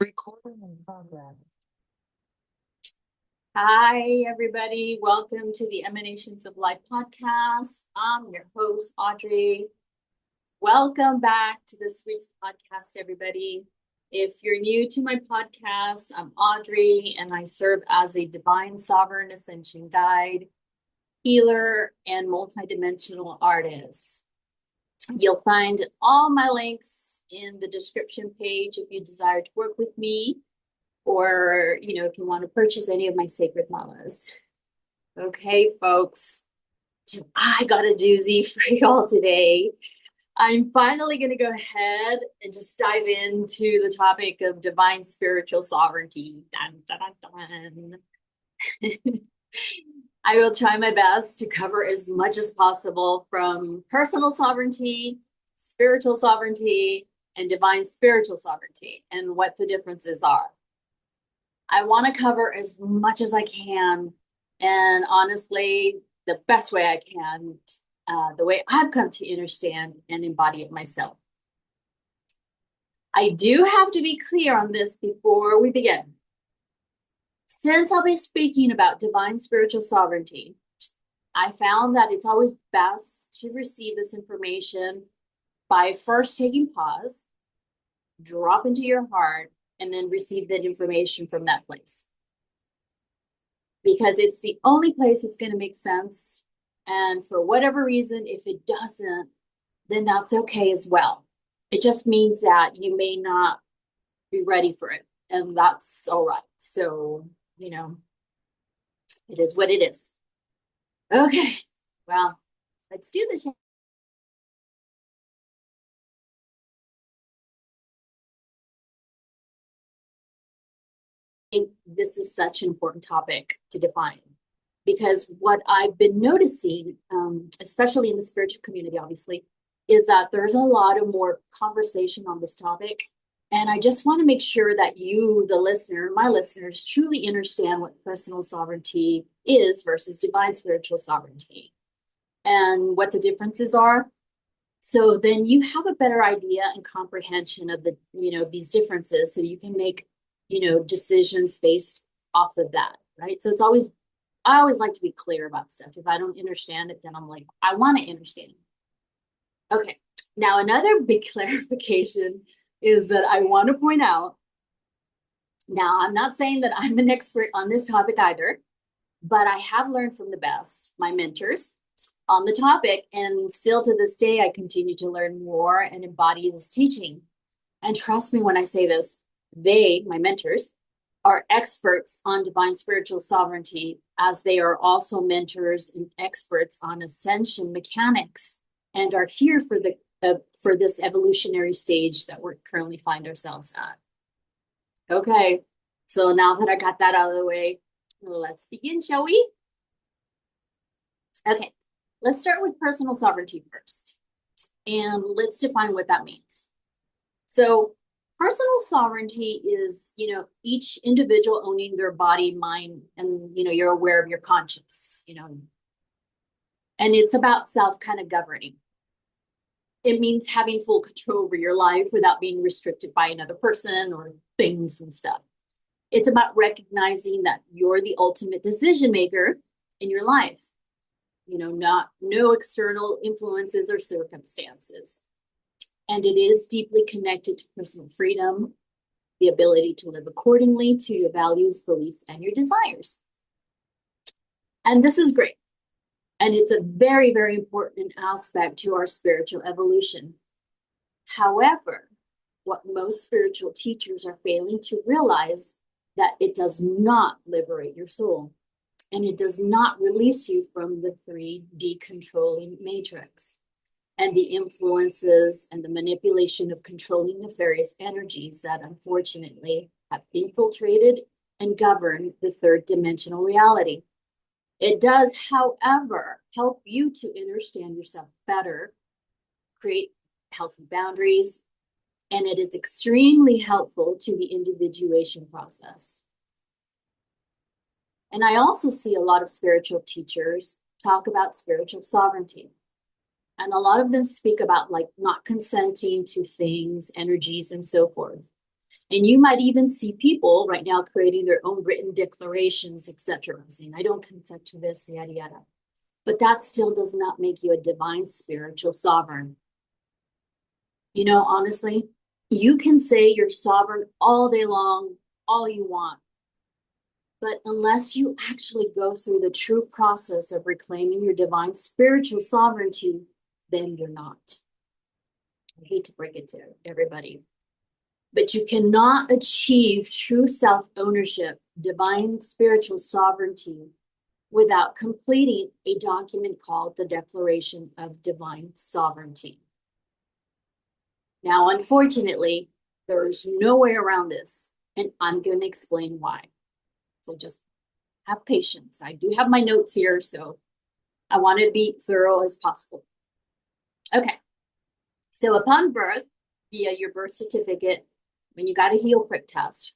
Recording in progress. Hi, everybody. Welcome to the Emanations of Light Podcast. I'm your host, Audrey. Welcome back to this week's podcast, everybody. If you're new to my podcast, I'm Audrey, and I serve as a Divine Sovereign Ascension guide, healer, and multidimensional artist. You'll find all my links in the description page if you desire to work with me, or if you want to purchase any of my sacred malas. Okay, folks, I got a doozy for y'all today. I'm finally going to go ahead and just dive into the topic of divine spiritual sovereignty. Dun, dun, dun, dun. I will try my best to cover as much as possible from personal sovereignty, spiritual sovereignty, and divine spiritual sovereignty, and what the differences are. I want to cover as much as I can, and honestly, the best way I can, the way I've come to understand and embody it myself. I do have to be clear on this before we begin. Since I'll be speaking about divine spiritual sovereignty, I found that it's always best to receive this information by first taking pause, drop into your heart, and then receive that information from that place. Because it's the only place it's going to make sense. And for whatever reason, if it doesn't, then that's okay as well. It just means that you may not be ready for it. And that's all right. So, it is what it is. Okay, well, let's do this. This is such an important topic to define, because what I've been noticing, especially in the spiritual community, obviously, is that there's a lot of more conversation on this topic. And I just want to make sure that you, the listener, my listeners, truly understand what personal sovereignty is versus divine spiritual sovereignty and what the differences are. So then you have a better idea and comprehension of these differences, so you can make, decisions based off of that, right? So I always like to be clear about stuff. If I don't understand it, then I'm like, I want to understand. Okay. Now, another big clarification is that I want to point out. Now, I'm not saying that I'm an expert on this topic either, but I have learned from the best, my mentors, on the topic. And still to this day, I continue to learn more and embody this teaching. And trust me when I say this, they, my mentors, are experts on divine spiritual sovereignty, as they are also mentors and experts on ascension mechanics, and are here for this evolutionary stage that we're currently find ourselves at. Okay, so now that I got that out of the way, let's begin, shall we? Okay, let's start with personal sovereignty first, and let's define what that means. So personal sovereignty is, each individual owning their body, mind, and, you're aware of your conscience, and it's about self kind of governing. It means having full control over your life without being restricted by another person or things and stuff. It's about recognizing that you're the ultimate decision maker in your life, no external influences or circumstances. And it is deeply connected to personal freedom, the ability to live accordingly to your values, beliefs, and your desires. And this is great. And it's a very, very important aspect to our spiritual evolution. However, what most spiritual teachers are failing to realize that it does not liberate your soul, and it does not release you from the 3D controlling matrix and the influences and the manipulation of controlling nefarious energies that unfortunately have infiltrated and governed the third dimensional reality. It does, however, help you to understand yourself better, create healthy boundaries, and it is extremely helpful to the individuation process. And I also see a lot of spiritual teachers talk about spiritual sovereignty. And a lot of them speak about like not consenting to things, energies, and so forth. And you might even see people right now creating their own written declarations, etc., saying, I don't consent to this, yada, yada. But that still does not make you a divine spiritual sovereign. You know, honestly, you can say you're sovereign all day long, all you want. But unless you actually go through the true process of reclaiming your divine spiritual sovereignty, then you're not. I hate to break it to everybody. But you cannot achieve true self-ownership, divine spiritual sovereignty, without completing a document called the Declaration of Divine Sovereignty. Now, unfortunately, there's no way around this, and I'm going to explain why. So just have patience. I do have my notes here, so I want to be thorough as possible. Okay. So upon birth, via your birth certificate, when you got a heel prick test,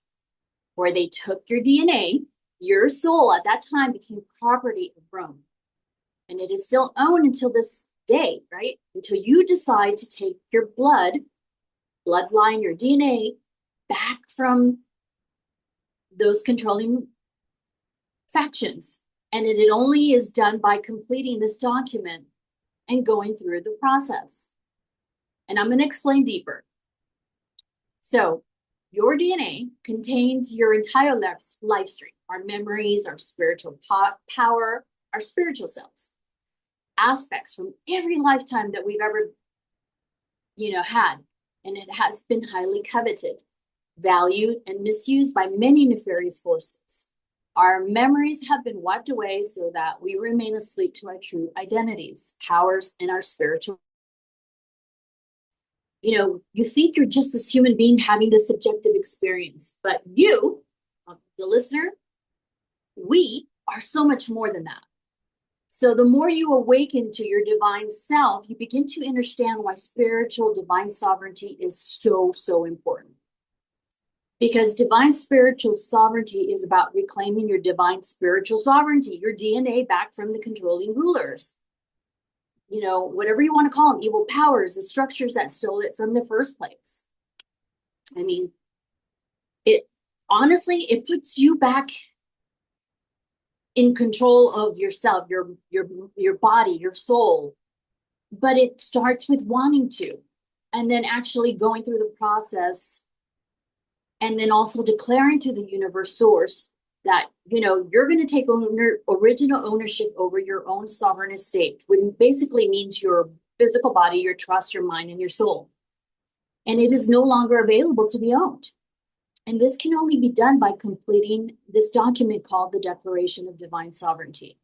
where they took your DNA, your soul at that time became property of Rome. And it is still owned until this day, right? Until you decide to take your bloodline, your DNA, back from those controlling factions. And it only is done by completing this document and going through the process. And I'm going to explain deeper. So your DNA contains your entire life stream, our memories, our spiritual power, our spiritual selves, aspects from every lifetime that we've ever, had. And it has been highly coveted, valued, and misused by many nefarious forces. Our memories have been wiped away so that we remain asleep to our true identities, powers, and our spiritual. You think you're just this human being having this subjective experience, but you, the listener, we are so much more than that. So the more you awaken to your divine self, you begin to understand why spiritual divine sovereignty is so, so important. Because divine spiritual sovereignty is about reclaiming your divine spiritual sovereignty, your DNA back from the controlling rulers. Whatever you want to call them, evil powers, the structures that stole it from the first place. I mean, it puts you back in control of yourself, your body, your soul. But it starts with wanting to, and then actually going through the process, and then also declaring to the universe source that, you're going to take original ownership over your own sovereign estate, which basically means your physical body, your trust, your mind, and your soul. And it is no longer available to be owned. And this can only be done by completing this document called the Declaration of Divine Sovereignty.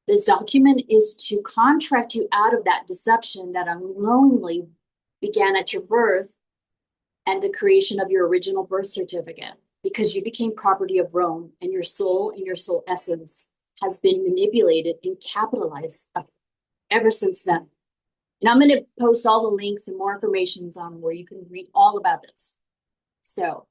This document is to contract you out of that deception that unknowingly began at your birth and the creation of your original birth certificate, because you became property of Rome, and your soul and your soul essence has been manipulated and capitalized ever since then. And I'm going to post all the links and more information on where you can read all about this. So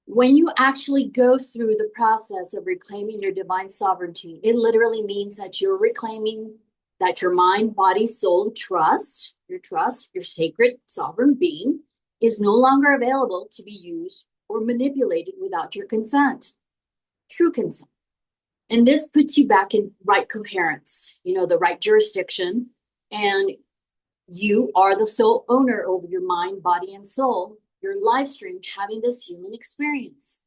when you actually go through the process of reclaiming your divine sovereignty, it literally means that you're reclaiming that your mind, body, soul, your sacred sovereign being is no longer available to be used or manipulated without your consent, true consent. And this puts you back in right coherence, the right jurisdiction, and you are the sole owner over your mind, body, and soul, your life stream having this human experience.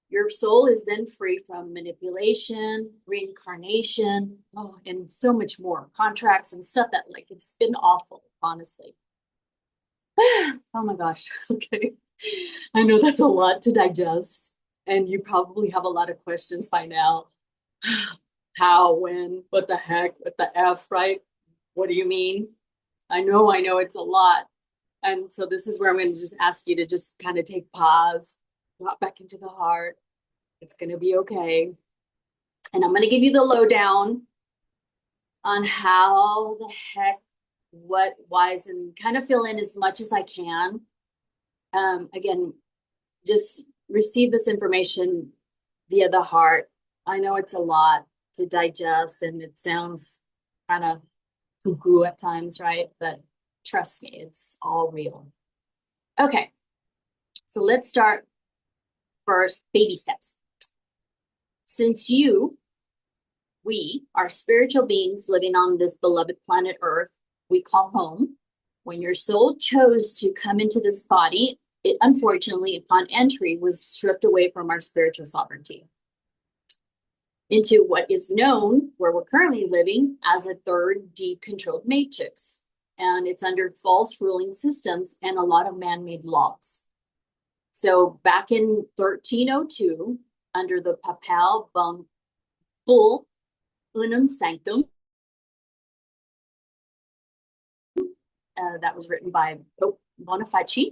Your soul is then free from manipulation, reincarnation, and so much more, contracts and stuff that it's been awful, honestly. Oh my gosh, okay. I know that's a lot to digest, and you probably have a lot of questions by now. How, when, what the heck, what the F, right? What do you mean? I know it's a lot. And so this is where I'm going to just ask you to just kind of take pause, drop back into the heart. It's going to be okay. And I'm going to give you the lowdown on how the heck, what, whys, and kind of fill in as much as I can. Again, just receive this information via the heart. I know it's a lot to digest, and it sounds kind of cuckoo at times, right? But trust me, it's all real. Okay. So let's start first, baby steps. Since we are spiritual beings living on this beloved planet Earth we call home, when your soul chose to come into this body, it unfortunately, upon entry, was stripped away from our spiritual sovereignty into what is known, where we're currently living, as a third deep-controlled matrix. And it's under false ruling systems and a lot of man-made laws. So back in 1302, under the Papal Bull Unum Sanctum, that was written by Pope Boniface,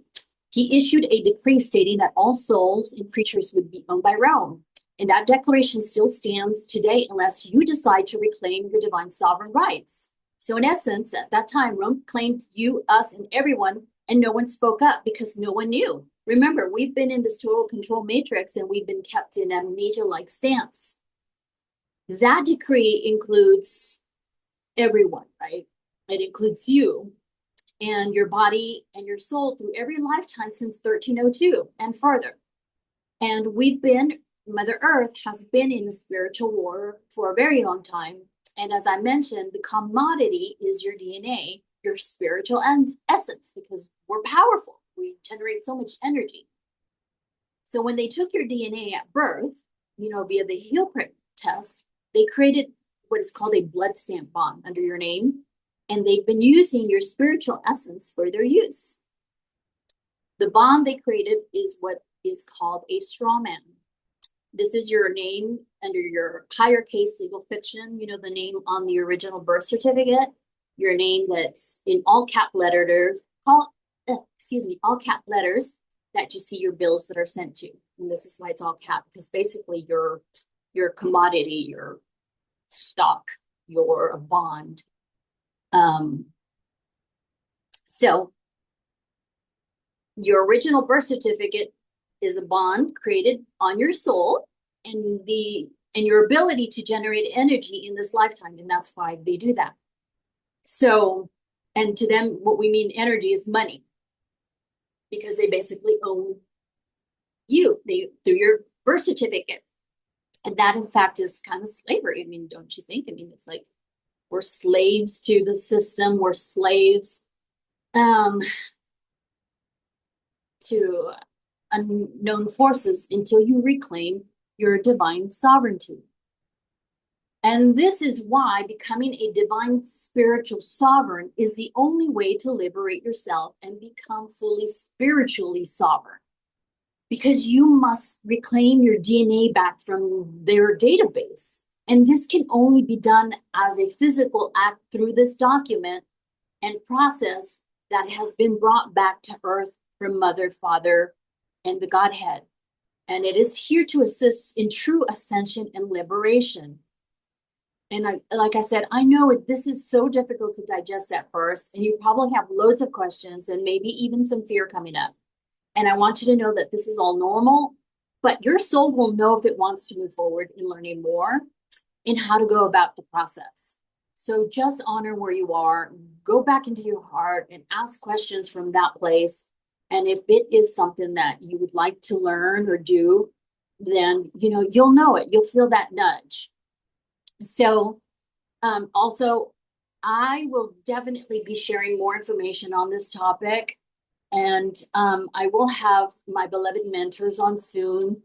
he issued a decree stating that all souls and creatures would be owned by Rome. And that declaration still stands today unless you decide to reclaim your divine sovereign rights. So in essence, at that time, Rome claimed you, us, and everyone, and no one spoke up because no one knew. Remember, we've been in this total control matrix and we've been kept in amnesia-like stance. That decree includes everyone, right? It includes you and your body and your soul through every lifetime since 1302 and further. And Mother Earth has been in a spiritual war for a very long time. And as I mentioned, the commodity is your DNA, your spiritual essence, because we're powerful. We generate so much energy. So when they took your DNA at birth, via the heel print test, they created what is called a blood stamp bond under your name. And they've been using your spiritual essence for their use. The bond they created is what is called a straw man. This is your name under your higher case legal fiction, the name on the original birth certificate, your name that's in all cap letters, all cap letters that you see your bills that are sent to. And this is why it's all cap, because basically your commodity, your stock, your bond. So your original birth certificate is a bond created on your soul and your ability to generate energy in this lifetime. And that's why they do that. So, and to them, what we mean energy is money, because they basically own you through your birth certificate. And that in fact is kind of slavery. I mean, don't you think? I mean, it's like we're slaves to the system. We're slaves to unknown forces until you reclaim your divine sovereignty. And this is why becoming a divine spiritual sovereign is the only way to liberate yourself and become fully spiritually sovereign. Because you must reclaim your DNA back from their database. And this can only be done as a physical act through this document and process that has been brought back to Earth from Mother, Father, and the Godhead. And it is here to assist in true ascension and liberation. And like I said, I know this is so difficult to digest at first, and you probably have loads of questions and maybe even some fear coming up. And I want you to know that this is all normal, but your soul will know if it wants to move forward in learning more and how to go about the process. So just honor where you are, go back into your heart and ask questions from that place. And if it is something that you would like to learn or do, then, you'll know it. You'll feel that nudge. So also, I will definitely be sharing more information on this topic. And I will have my beloved mentors on soon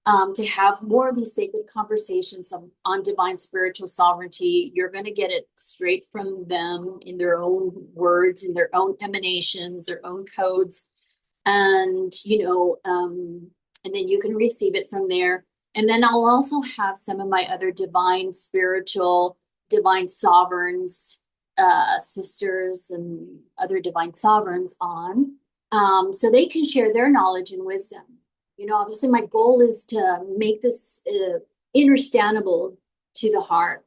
to have more of these sacred conversations on divine spiritual sovereignty. You're going to get it straight from them in their own words, in their own emanations, their own codes. And, and then you can receive it from there. And then I'll also have some of my other divine spiritual, divine sovereigns, sisters and other divine sovereigns on. So they can share their knowledge and wisdom. Obviously my goal is to make this understandable to the heart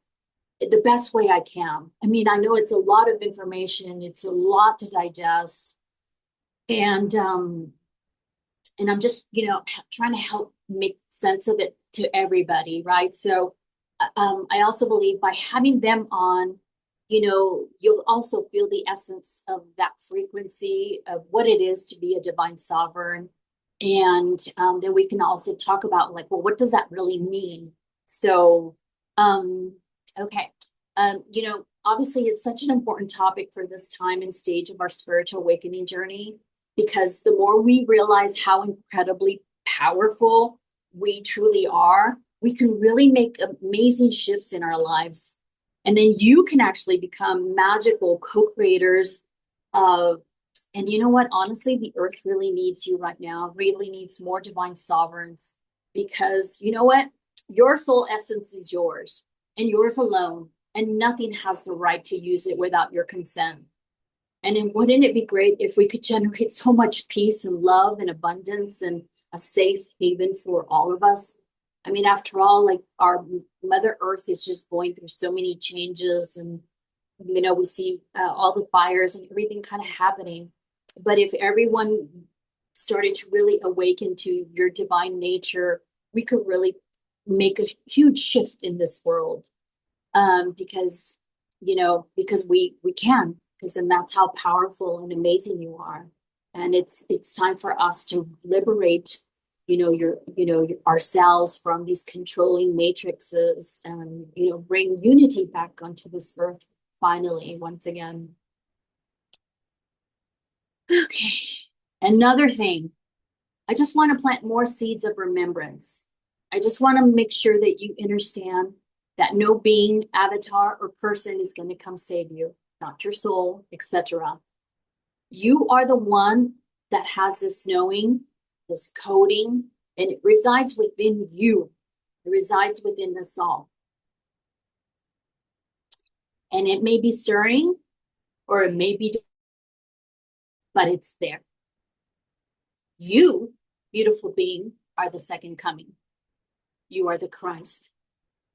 the best way I can. I mean, I know it's a lot of information. It's a lot to digest. And I'm just, trying to help make sense of it to everybody, right? So I also believe by having them on, you'll also feel the essence of that frequency of what it is to be a divine sovereign. And then we can also talk about like, well, what does that really mean? So, okay. Obviously it's such an important topic for this time and stage of our spiritual awakening journey, because the more we realize how incredibly powerful we truly are, we can really make amazing shifts in our lives. And then you can actually become magical co-creators of, and you know what? Honestly, the earth really needs you right now, really needs more divine sovereigns, because you know what? Your soul essence is yours and yours alone, and nothing has the right to use it without your consent. And then wouldn't it be great if we could generate so much peace and love and abundance and a safe haven for all of us? I mean, after all, like our Mother Earth is just going through so many changes, and we see all the fires and everything kind of happening. But if everyone started to really awaken to your divine nature, we could really make a huge shift in this world. Because we can, because then that's how powerful and amazing you are. And it's time for us to liberate ourselves from these controlling matrices, and bring unity back onto this earth finally, once again. Okay. Another thing, I just want to plant more seeds of remembrance. I just want to make sure that you understand that no being, avatar, or person is going to come save you, not your soul, etc. You are the one that has this knowing, this coding, and it resides within you. It resides within us all. And it may be stirring, or it may be, but it's there. You, beautiful being, are the second coming. You are the Christ.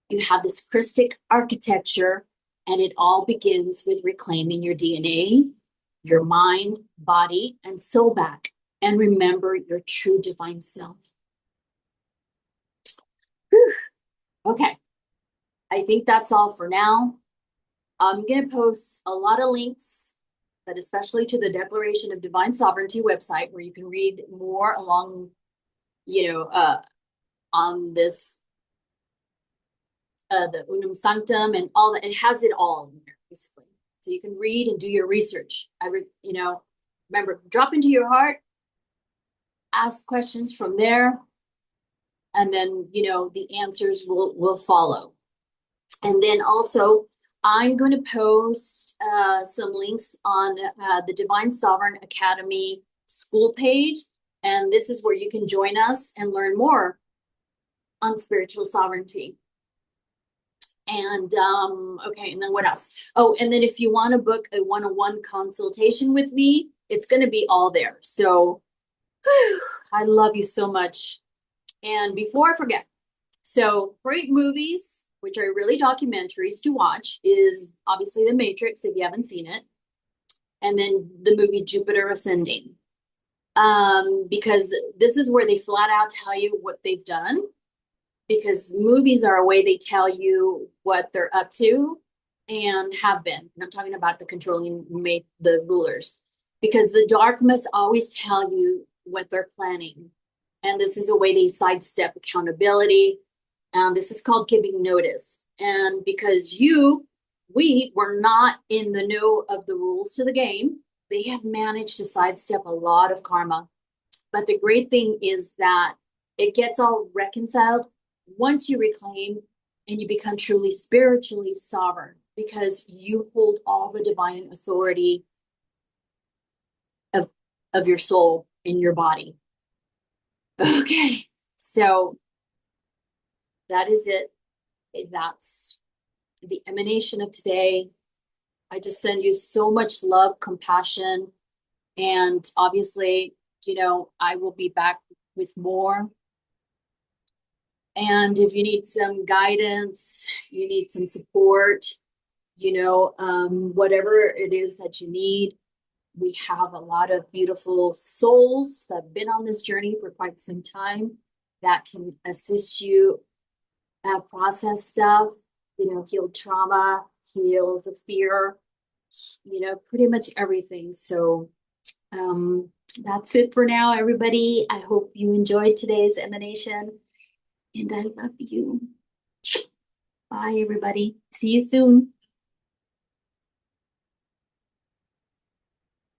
You have this Christic architecture, and it all begins with reclaiming your DNA, your mind, body, and soul back, and remember your true divine self. Whew. Okay, I think that's all for now. I'm going to post a lot of links, but especially to the Declaration of Divine Sovereignty website, where you can read more along, on this, the Unum Sanctum and all that. It has it all in there, basically. So you can read and do your research. Remember, drop into your heart, ask questions from there, and then, the answers will follow. And then also, I'm going to post some links on the Divine Sovereign Academy school page. And this is where you can join us and learn more on spiritual sovereignty. And okay, and then what else? Oh, and then if you want to book a one-on-one consultation with me, it's going to be all there. So I love you so much. And before I forget, so great movies, which are really documentaries to watch, is obviously The Matrix, if you haven't seen it. And then the movie Jupiter Ascending. Because this is where they flat out tell you what they've done. Because movies are a way they tell you what they're up to and have been. And I'm talking about the controlling the rulers. Because the dark must always tell you what they're planning. And this is a way they sidestep accountability. And this is called giving notice. And because we were not in the know of the rules to the game, they have managed to sidestep a lot of karma. But the great thing is that it gets all reconciled once you reclaim and you become truly spiritually sovereign, because you hold all the divine authority of your soul in your body. Okay, so that is it. That's the emanation of today. I just send you so much love, compassion, and obviously, I will be back with more. And if you need some guidance, you need some support, whatever it is that you need, we have a lot of beautiful souls that have been on this journey for quite some time that can assist you process stuff, heal trauma, heal the fear, pretty much everything. So That's it for now, everybody. I hope you enjoyed today's emanation, and I love you. Bye, everybody. See you soon.